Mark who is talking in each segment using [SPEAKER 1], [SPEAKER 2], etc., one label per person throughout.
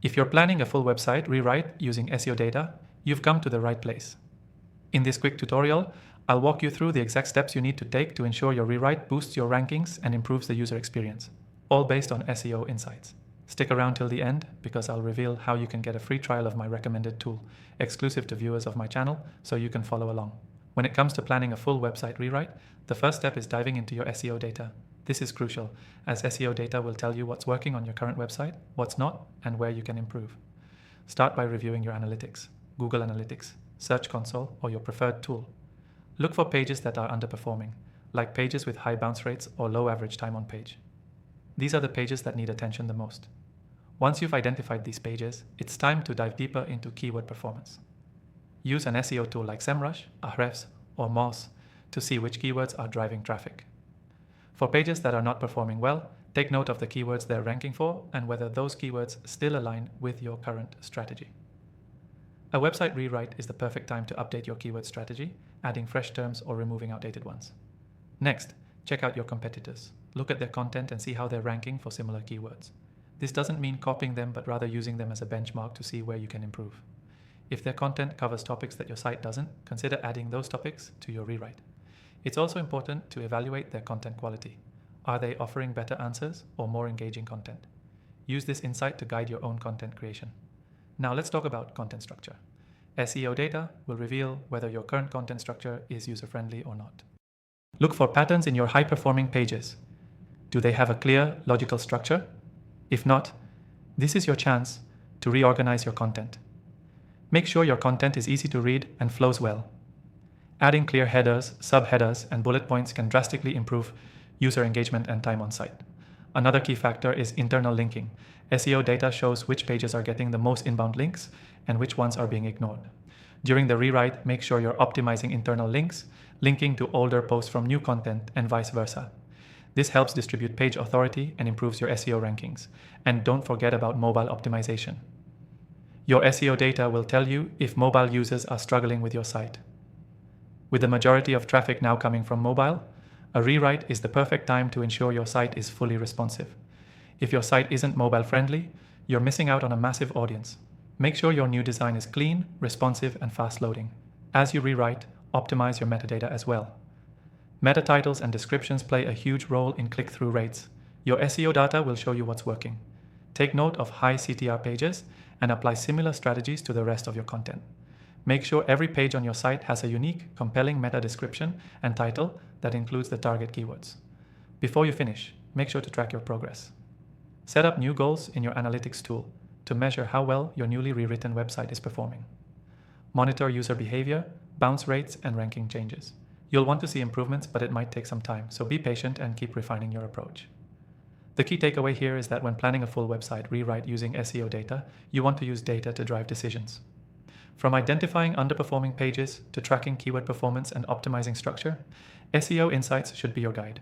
[SPEAKER 1] If you're planning a full website rewrite using SEO data, you've come to the right place. In this quick tutorial, I'll walk you through the exact steps you need to take to ensure your rewrite boosts your rankings and improves the user experience, all based on SEO insights. Stick around till the end because I'll reveal how you can get a free trial of my recommended tool, exclusive to viewers of my channel, so you can follow along. When it comes to planning a full website rewrite, the first step is diving into your SEO data. This is crucial, as SEO data will tell you what's working on your current website, what's not, and where you can improve. Start by reviewing your analytics, Google Analytics, Search Console, or your preferred tool. Look for pages that are underperforming, like pages with high bounce rates or low average time on page. These are the pages that need attention the most. Once you've identified these pages, it's time to dive deeper into keyword performance. Use an SEO tool like SEMrush, Ahrefs, or Moz to see which keywords are driving traffic. For pages that are not performing well, take note of the keywords they're ranking for and whether those keywords still align with your current strategy. A website rewrite is the perfect time to update your keyword strategy, adding fresh terms or removing outdated ones. Next, check out your competitors. Look at their content and see how they're ranking for similar keywords. This doesn't mean copying them, but rather using them as a benchmark to see where you can improve. If their content covers topics that your site doesn't, consider adding those topics to your rewrite. It's also important to evaluate their content quality. Are they offering better answers or more engaging content? Use this insight to guide your own content creation. Now let's talk about content structure. SEO data will reveal whether your current content structure is user-friendly or not. Look for patterns in your high-performing pages. Do they have a clear, logical structure? If not, this is your chance to reorganize your content. Make sure your content is easy to read and flows well. Adding clear headers, subheaders, and bullet points can drastically improve user engagement and time on site. Another key factor is internal linking. SEO data shows which pages are getting the most inbound links and which ones are being ignored. During the rewrite, make sure you're optimizing internal links, linking to older posts from new content, and vice versa. This helps distribute page authority and improves your SEO rankings. And don't forget about mobile optimization. Your SEO data will tell you if mobile users are struggling with your site. With the majority of traffic now coming from mobile, a rewrite is the perfect time to ensure your site is fully responsive. If your site isn't mobile friendly, you're missing out on a massive audience. Make sure your new design is clean, responsive, and fast loading. As you rewrite, optimize your metadata as well. Meta titles and descriptions play a huge role in click-through rates. Your SEO data will show you what's working. Take note of high CTR pages and apply similar strategies to the rest of your content. Make sure every page on your site has a unique, compelling meta description and title that includes the target keywords. Before you finish, make sure to track your progress. Set up new goals in your analytics tool to measure how well your newly rewritten website is performing. Monitor user behavior, bounce rates, and ranking changes. You'll want to see improvements, but it might take some time, so be patient and keep refining your approach. The key takeaway here is that when planning a full website rewrite using SEO data, you want to use data to drive decisions. From identifying underperforming pages to tracking keyword performance and optimizing structure, SEO insights should be your guide.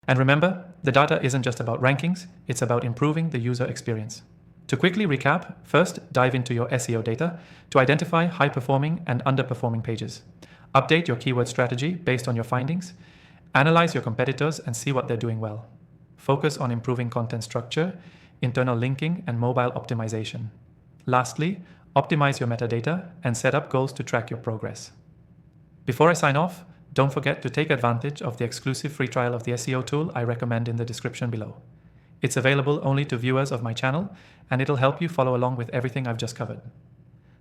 [SPEAKER 1] And remember, the data isn't just about rankings, it's about improving the user experience. To quickly recap, first dive into your SEO data to identify high-performing and underperforming pages. Update your keyword strategy based on your findings. Analyze your competitors and see what they're doing well. Focus on improving content structure, internal linking, and mobile optimization. Lastly, optimize your metadata and set up goals to track your progress. Before I sign off, don't forget to take advantage of the exclusive free trial of the SEO tool I recommend in the description below. It's available only to viewers of my channel, and it'll help you follow along with everything I've just covered.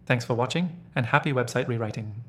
[SPEAKER 1] Thanks for watching, and happy website rewriting.